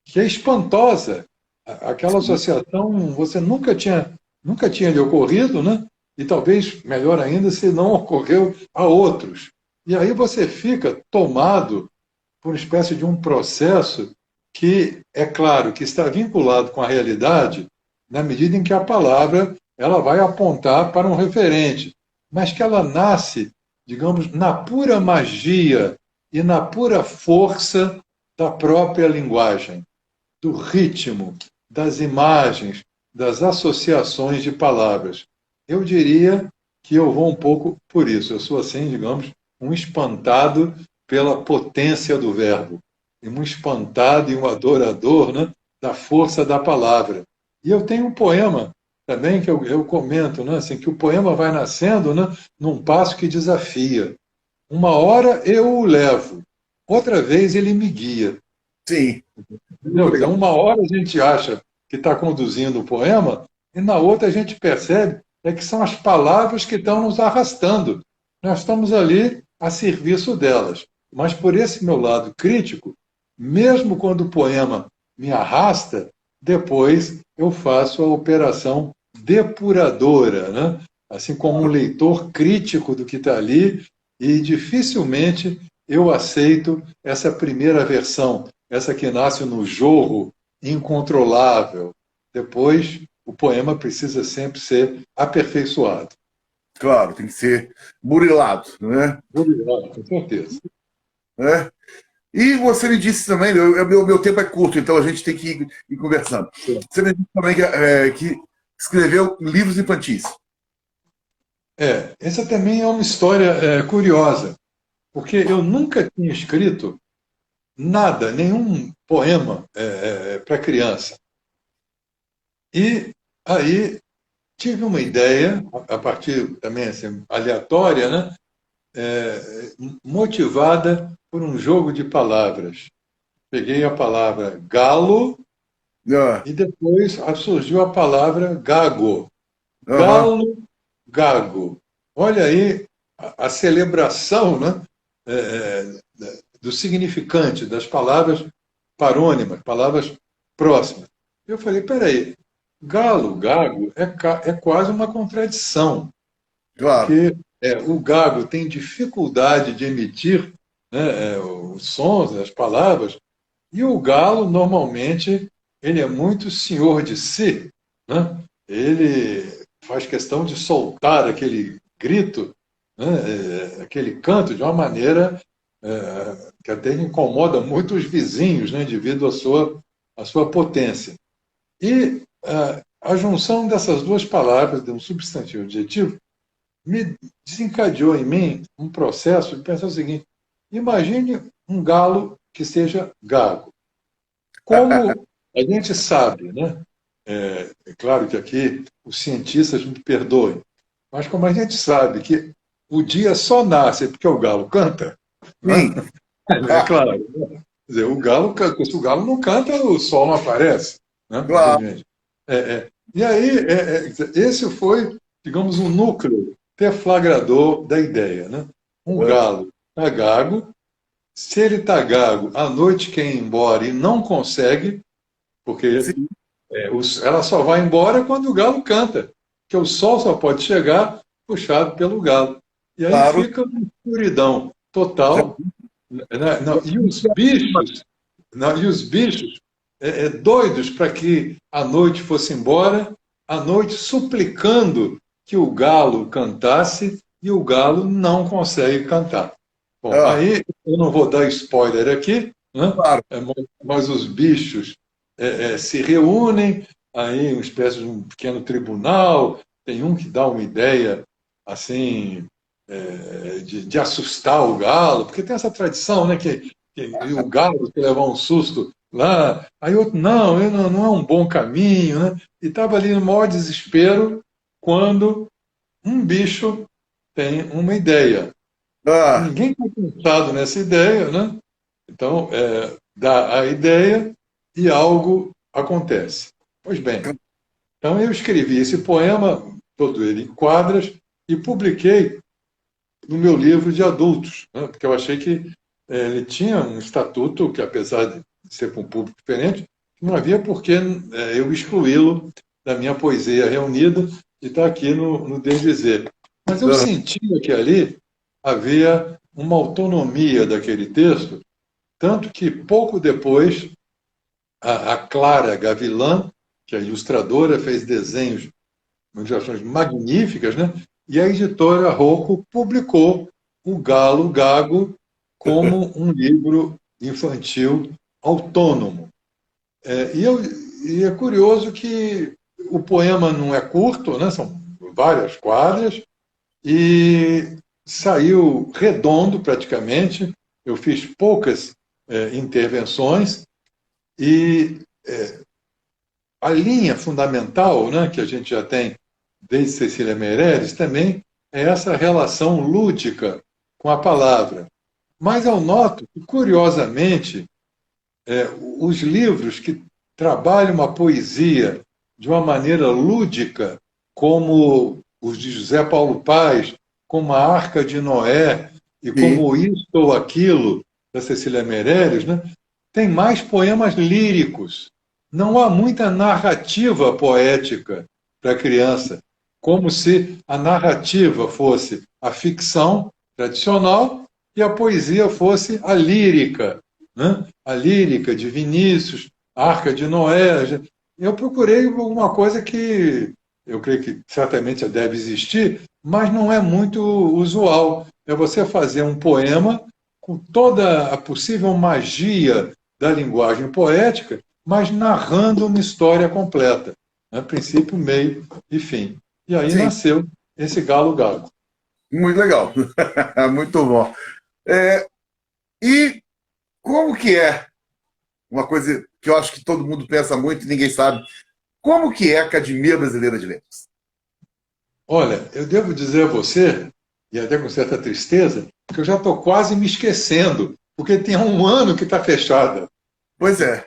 que é espantosa. Aquela associação você nunca tinha lhe ocorrido, né? E talvez, melhor ainda, se não ocorreu a outros. E aí você fica tomado por uma espécie de um processo que, é claro, que está vinculado com a realidade, na medida em que a palavra ela vai apontar para um referente, mas que ela nasce, digamos, na pura magia e na pura força da própria linguagem, do ritmo, das imagens, das associações de palavras. Eu diria que eu vou um pouco por isso. Eu sou, assim, digamos, um espantado pela potência do verbo, e um espantado e um adorador, né, da força da palavra. E eu tenho um poema também que eu comento, né, assim, que o poema vai nascendo, né, num passo que desafia. Uma hora eu o levo, outra vez ele me guia. Sim, muito Entendeu? Quer dizer, legal. uma hora a gente acha que está conduzindo o poema, e na outra a gente percebe que são as palavras que estão nos arrastando. Nós estamos ali a serviço delas. Mas por esse meu lado crítico, mesmo quando o poema me arrasta, depois eu faço a operação depuradora, né? Assim como um leitor crítico do que está ali, e dificilmente eu aceito essa primeira versão, essa que nasce no jorro incontrolável. Depois, o poema precisa sempre ser aperfeiçoado. Claro, tem que ser burilado, né? Obrigado, com certeza. É. E você me disse também, meu tempo é curto, então a gente tem que ir conversando. Você me disse também que escreveu livros infantis. Essa também é uma história curiosa, porque eu nunca tinha escrito nada, nenhum poema para criança. E aí tive uma ideia, a partir também assim, aleatória, né? Motivada por um jogo de palavras. Peguei a palavra galo Ah, e depois surgiu a palavra gago. aham, Galo, gago. Olha aí a celebração, né? Do significante das palavras parônimas, palavras próximas. Eu falei, peraí, galo, gago é quase uma contradição, claro. porque o gago tem dificuldade de emitir, né, os sons, as palavras, e o galo, normalmente, ele é muito senhor de si, né? Ele faz questão de soltar aquele grito, né, aquele canto, de uma maneira que até incomoda muito os vizinhos, né, devido à sua potência. E a junção dessas duas palavras, de um substantivo e adjetivo, me desencadeou em mim um processo de pensar o seguinte: imagine um galo que seja gago. Como a gente sabe, né? É claro que aqui os cientistas me perdoem, mas como a gente sabe que o dia só nasce porque o galo canta, né? Sim, É claro. Quer dizer, o galo, se o galo não canta, o sol não aparece, né? claro. Evidente. E aí, esse foi, digamos, o núcleo deflagrador da ideia, né? Um galo tá gago, se ele está gago, à noite quer ir embora e não consegue, porque Sim, ela só vai embora quando o galo canta, que o sol só pode chegar puxado pelo galo. E aí claro. fica uma escuridão total, né? Não, e os bichos doidos para que a noite fosse embora, a noite suplicando que o galo cantasse e o galo não consegue cantar. Bom, Ah, aí eu não vou dar spoiler aqui, né? claro. Mas os bichos se reúnem, aí uma espécie de um pequeno tribunal, tem um que dá uma ideia assim de assustar o galo, porque tem essa tradição, né, que o galo que levar um susto lá, aí outro, não, não é um bom caminho, né? E estava ali no maior desespero quando um bicho tem uma ideia. Ah, Ninguém tinha pensado nessa ideia, né? Então, dá a ideia e algo acontece. Pois bem, então eu escrevi esse poema, todo ele em quadras, e publiquei no meu livro de adultos, né? Porque eu achei que ele tinha um estatuto que, apesar de ser para um público diferente, não havia por que eu excluí-lo da minha poesia reunida e está aqui no Desdizer. Mas eu ah, sentia que ali havia uma autonomia daquele texto, tanto que pouco depois a Clara Gavilã, que é ilustradora, fez desenhos, ilustrações magníficas, né? E a editora Rocco publicou O Galo Gago como um livro infantil autônomo. E é curioso que o poema não é curto, né? São várias quadras, e saiu redondo praticamente. Eu fiz poucas intervenções e a linha fundamental, né, que a gente já tem desde Cecília Meirelles também é essa relação lúdica com a palavra. Mas eu noto que, curiosamente, os livros que trabalham a poesia de uma maneira lúdica, como os de José Paulo Paes, como a Arca de Noé e sim, como Isto ou Aquilo, da Cecília Meirelles, né, tem mais poemas líricos. Não há muita narrativa poética para a criança, como se a narrativa fosse a ficção tradicional e a poesia fosse a lírica, né? A lírica de Vinícius, a Arca de Noé. Eu procurei alguma coisa que eu creio que certamente deve existir, mas não é muito usual. É você fazer um poema com toda a possível magia da linguagem poética, mas narrando uma história completa, né? Princípio, meio e fim. E aí Sim, nasceu esse Galo Gago. muito legal. Muito bom. É, e como que é uma coisa que eu acho que todo mundo pensa muito e ninguém sabe? Como que é a Academia Brasileira de Letras? Olha, eu devo dizer a você, e até com certa tristeza, que eu já estou quase me esquecendo, porque tem um ano que está fechada. Pois é.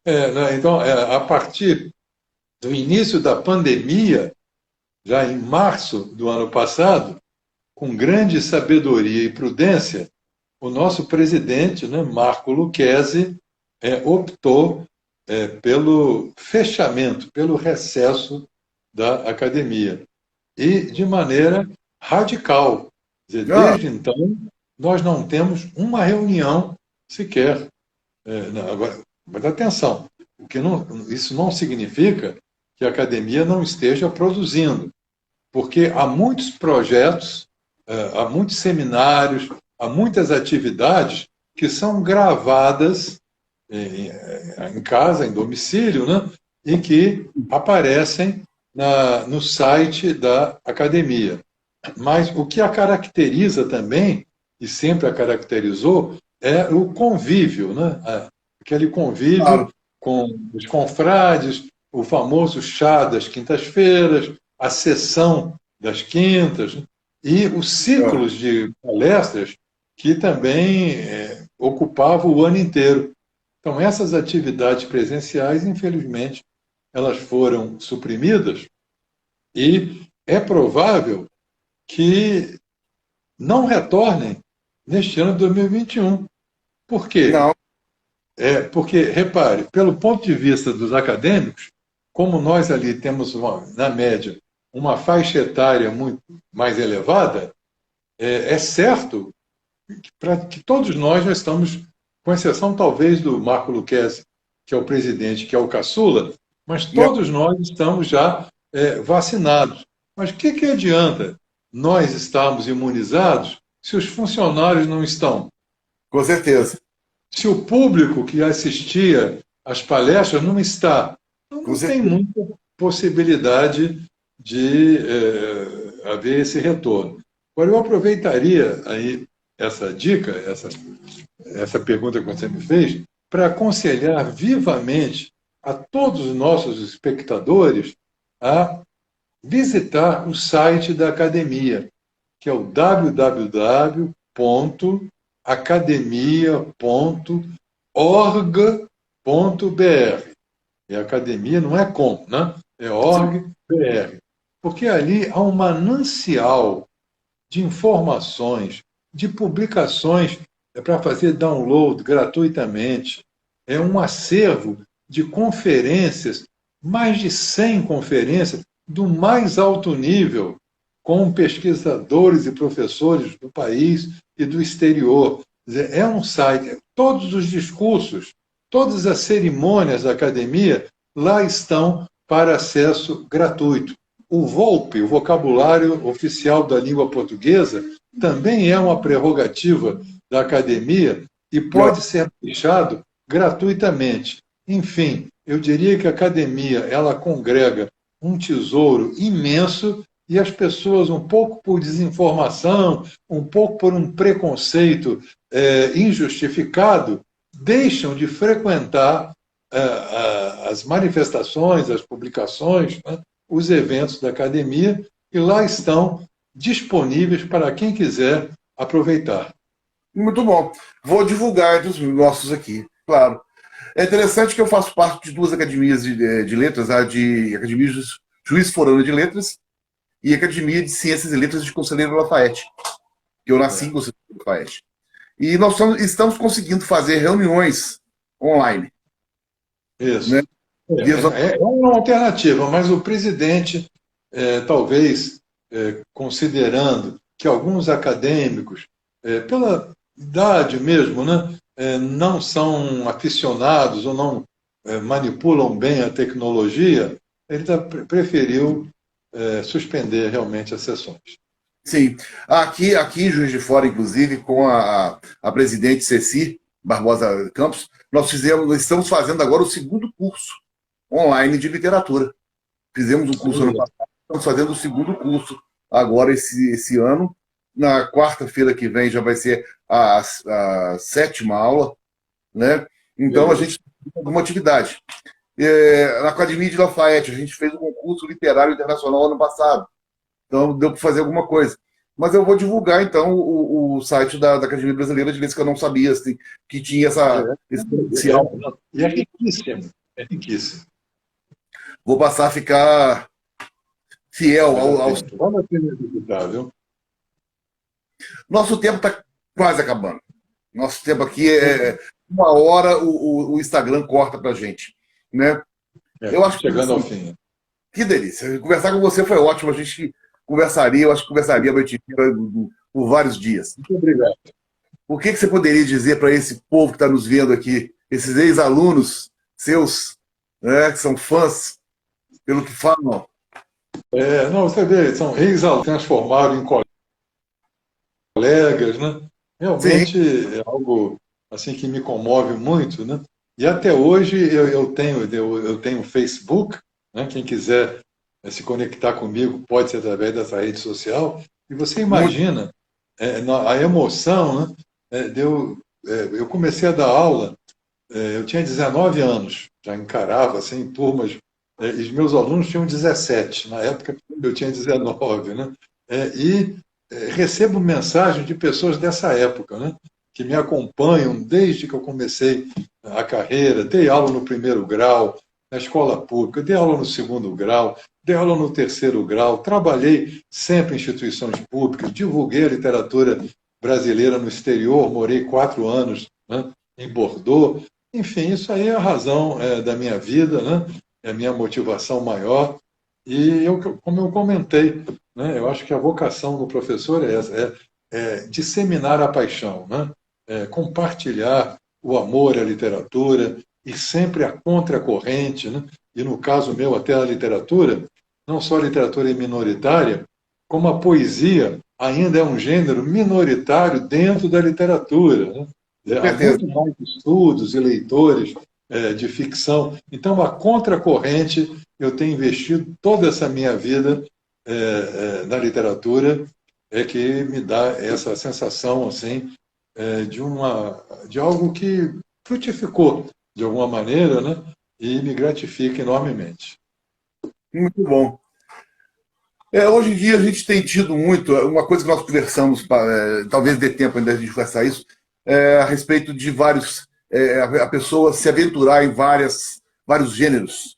Né, então, a partir do início da pandemia, já em março do ano passado, com grande sabedoria e prudência, o nosso presidente, né, Marco Lucchesi, optou pelo fechamento, pelo recesso da academia. E de maneira radical. Quer dizer, Ah, desde então, nós não temos uma reunião sequer. Agora, mas atenção, isso não significa que a academia não esteja produzindo, porque há muitos projetos, há muitos seminários, há muitas atividades que são gravadas em casa, em domicílio, né? E que aparecem no site da academia. Mas o que a caracteriza também, e sempre a caracterizou, é o convívio, né? Aquele convívio claro. com os confrades, o famoso chá das quintas-feiras, a sessão das quintas, né? E os Ah, ciclos de palestras que também ocupavam o ano inteiro. Então, essas atividades presenciais, infelizmente, elas foram suprimidas e é provável que não retornem neste ano de 2021. Por quê? não, Porque, repare, pelo ponto de vista dos acadêmicos, como nós ali temos, na média, uma faixa etária muito mais elevada, é certo que todos nós já estamos, com exceção talvez do Marco Lucchesi, que é o presidente, que é o caçula, mas não, todos nós estamos já vacinados. Mas o que adianta nós estarmos imunizados se os funcionários não estão? com certeza. Se o público que assistia às palestras não está? Então Com não tem certeza. muita possibilidade de haver esse retorno. Agora, eu aproveitaria aí essa dica, essa pergunta que você me fez, para aconselhar vivamente a todos os nossos espectadores a visitar o site da academia, que é o www.academia.org.br. E a academia não é com, né? É Sim. org.br. Porque ali há um manancial de informações, de publicações para fazer download gratuitamente. É um acervo de conferências, mais de 100 conferências do mais alto nível, com pesquisadores e professores do país e do exterior. Quer dizer, é um site, todos os discursos, todas as cerimônias da academia lá estão para acesso gratuito. O VOLPE, o vocabulário oficial da língua portuguesa, também é uma prerrogativa da academia e Ah, pode ser baixado gratuitamente. Enfim, eu diria que a academia ela congrega um tesouro imenso e as pessoas, um pouco por desinformação, um pouco por um preconceito injustificado, deixam de frequentar as manifestações, as publicações, né, os eventos da academia, e lá estão disponíveis para quem quiser aproveitar. muito bom. Vou divulgar dos nossos aqui, claro. É interessante que eu faço parte de duas academias de letras, a de Academia Juiz Forano de Letras e a Academia de Ciências e Letras de Conselheiro Lafayette, que eu nasci em É, Conselheiro Lafayette. E nós estamos conseguindo fazer reuniões online, né? isso. Via- É uma alternativa, mas o presidente, talvez, considerando que alguns acadêmicos, pela idade mesmo, né, não são aficionados ou não manipulam bem a tecnologia, ele preferiu suspender realmente as sessões. Sim. Aqui em Juiz de Fora, inclusive, com a presidente Ceci Barbosa Campos, nós estamos fazendo agora o segundo curso online de literatura. Fizemos um curso ano passado, estamos fazendo o segundo curso agora esse ano. Na quarta-feira que vem já vai ser a 7ª aula, né? Então a gente tem alguma atividade. Na Academia de Lafayette, a gente fez um concurso literário internacional ano passado. Então deu para fazer alguma coisa. Mas eu vou divulgar, então, o site da Academia Brasileira de Letras, que eu não sabia assim, que tinha esse potencial. E é riquíssimo. É riquíssimo. Vou passar a ficar fiel aos. Vale a pena visitar, viu? Nosso tempo está quase acabando. Nosso tempo aqui é 1 hora, o Instagram corta para a gente. Né? Eu acho chegando ao fim. Que delícia. Conversar com você foi ótimo. A gente conversaria, eu acho que conversaria a noite inteira por vários dias. Muito obrigado. O que você poderia dizer para esse povo que está nos vendo aqui, esses ex-alunos seus, né, que são fãs, pelo que falam? Não, você vê, são ex-alunos transformados em colegas, né? Realmente Sim. É algo assim que me comove muito, né? E até hoje eu tenho Facebook, né? Quem quiser se conectar comigo pode ser através dessa rede social. E você imagina a emoção, né? Eu comecei a dar aula, eu tinha 19 anos, já encarava assim, turmas, e os meus alunos tinham 17, na época eu tinha 19, né? Recebo mensagens de pessoas dessa época, né? Que me acompanham desde que eu comecei a carreira, dei aula no 1º grau, na escola pública, dei aula no 2º grau, dei aula no 3º grau, trabalhei sempre em instituições públicas, divulguei a literatura brasileira no exterior, morei 4 anos, né, em Bordeaux. Enfim, isso aí é a razão da minha vida, né, é a minha motivação maior. E, como eu comentei, né, eu acho que a vocação do professor é essa, disseminar a paixão, né, compartilhar o amor à literatura e sempre a contracorrente, né, e no caso meu até a literatura, não só a literatura é minoritária, como a poesia ainda é um gênero minoritário dentro da literatura. Né? Há muito mais estudos e leitores de ficção. Então, a contracorrente, eu tenho investido toda essa minha vida na literatura, que me dá essa sensação assim, de algo que frutificou de alguma maneira, né? E me gratifica enormemente. Muito bom. Hoje em dia a gente tem tido muito, uma coisa que nós conversamos, talvez dê tempo ainda de conversar isso, a respeito de a pessoa se aventurar em vários gêneros.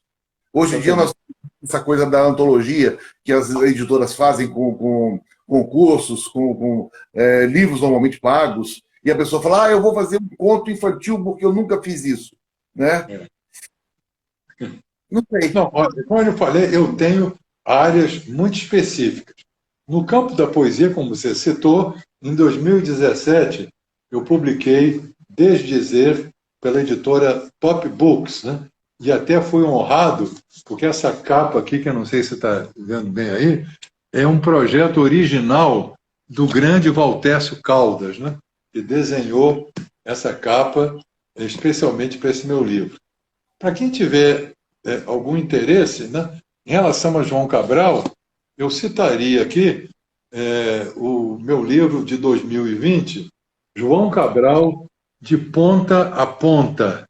Hoje em dia nós temos essa coisa da antologia, que as editoras fazem com concursos, com livros normalmente pagos, e a pessoa fala, eu vou fazer um conto infantil porque eu nunca fiz isso. Né? Não sei. Não, como eu falei, eu tenho áreas muito específicas. No campo da poesia, como você citou, em 2017, eu publiquei Desdizer pela editora Pop Books, né? E até fui honrado, porque essa capa aqui, que eu não sei se está vendo bem aí, é um projeto original do grande Valtércio Caldas, né? Que desenhou essa capa especialmente para esse meu livro. Para quem tiver algum interesse, né? Em relação a João Cabral, eu citaria aqui o meu livro de 2020, João Cabral, de Ponta a Ponta.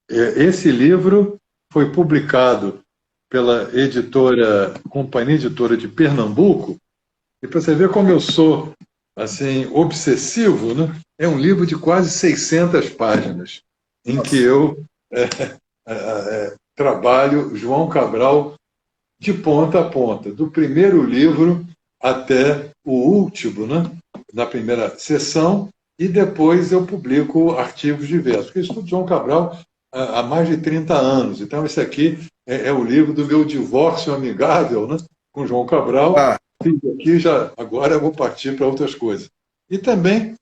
Esse livro foi publicado pela Companhia Editora de Pernambuco, e para você ver como eu sou assim, obsessivo, né? É um livro de quase 600 páginas, em que eu trabalho João Cabral de ponta a ponta, do primeiro livro até o último, né? Na primeira sessão, e depois eu publico artigos diversos. Porque eu estudo João Cabral há mais de 30 anos. Então, esse aqui é o livro do meu divórcio amigável, né? Com João Cabral. Fiz aqui, agora eu vou partir para outras coisas. E também,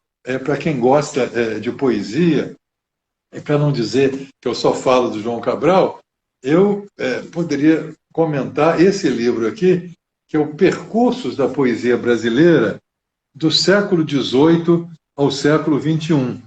para quem gosta de poesia, e para não dizer que eu só falo do João Cabral, eu poderia comentar esse livro aqui, que é o Percursos da Poesia Brasileira do século XVIII ao século XXI.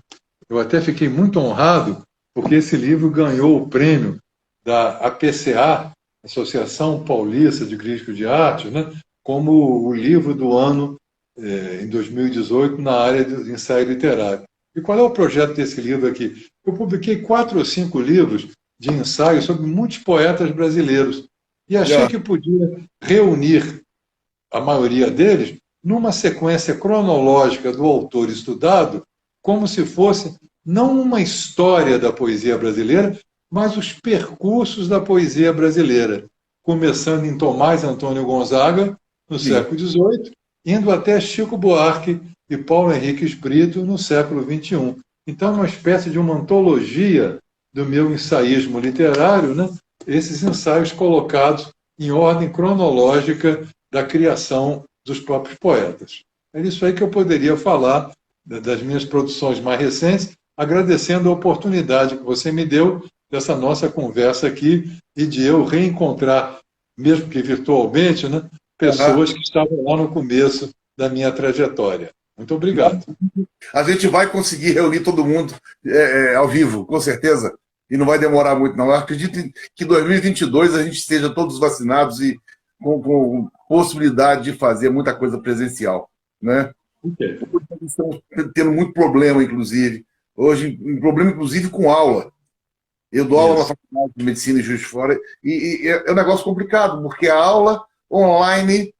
Eu até fiquei muito honrado, porque esse livro ganhou o prêmio da APCA, Associação Paulista de Críticos de Arte, né, como o livro do ano em 2018 na área de ensaio literário. E qual é o projeto desse livro aqui? Eu publiquei 4 ou 5 livros de ensaio sobre muitos poetas brasileiros e achei que podia reunir a maioria deles numa sequência cronológica do autor estudado, como se fosse não uma história da poesia brasileira, mas os percursos da poesia brasileira, começando em Tomás Antônio Gonzaga, no século XVIII, indo até Chico Buarque e Paulo Henrique Brito, no século XXI. Então, uma espécie de uma antologia do meu ensaísmo literário, né? Esses ensaios colocados em ordem cronológica da criação dos próprios poetas. É isso aí que eu poderia falar das minhas produções mais recentes, agradecendo a oportunidade que você me deu dessa nossa conversa aqui e de eu reencontrar, mesmo que virtualmente, né, pessoas que estavam lá no começo da minha trajetória. Muito obrigado. A gente vai conseguir reunir todo mundo ao vivo, com certeza, e não vai demorar muito, não. Eu acredito que em 2022 a gente esteja todos vacinados e com possibilidade de fazer muita coisa presencial, né? Okay. Estamos tendo muito problema, inclusive. Hoje, um problema, inclusive, com aula. Eu dou aula na Faculdade de Medicina e Juiz de Fora, e é um negócio complicado, porque a aula online,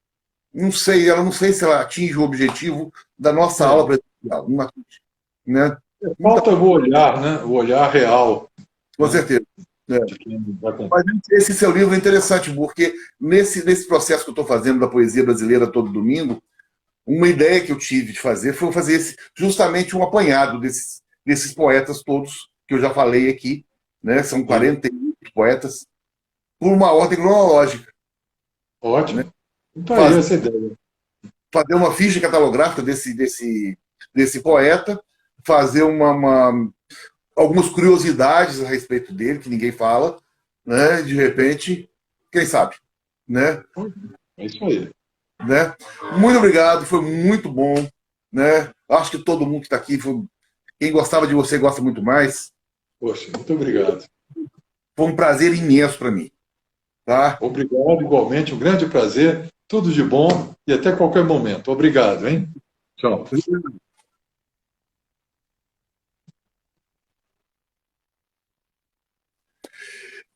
não sei se ela atinge o objetivo da nossa aula presencial. Não atinge, né? Falta o olhar, né? O olhar real. Com certeza. Mas esse seu livro é interessante, porque nesse processo que eu estou fazendo da poesia brasileira todo domingo, uma ideia que eu tive de fazer foi fazer justamente um apanhado desses poetas todos, que eu já falei aqui, né? São 48 poetas, por uma ordem cronológica. Ótimo. Né? Então é essa ideia. Fazer uma ficha catalográfica desse poeta, fazer algumas curiosidades a respeito dele, que ninguém fala, né? De repente, quem sabe, né? É isso aí. Né? Muito obrigado, foi muito bom, né? Acho que todo mundo que está aqui, quem gostava de você gosta muito mais. Poxa, muito obrigado. Foi um prazer imenso para mim. Tá? Obrigado, igualmente, um grande prazer, tudo de bom e até qualquer momento. Obrigado, hein? Tchau.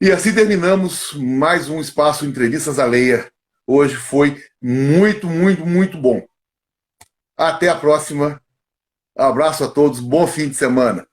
E assim terminamos mais um Espaço Entrevistas Alheia. Hoje foi muito, muito, muito bom. Até a próxima. Abraço a todos. Bom fim de semana.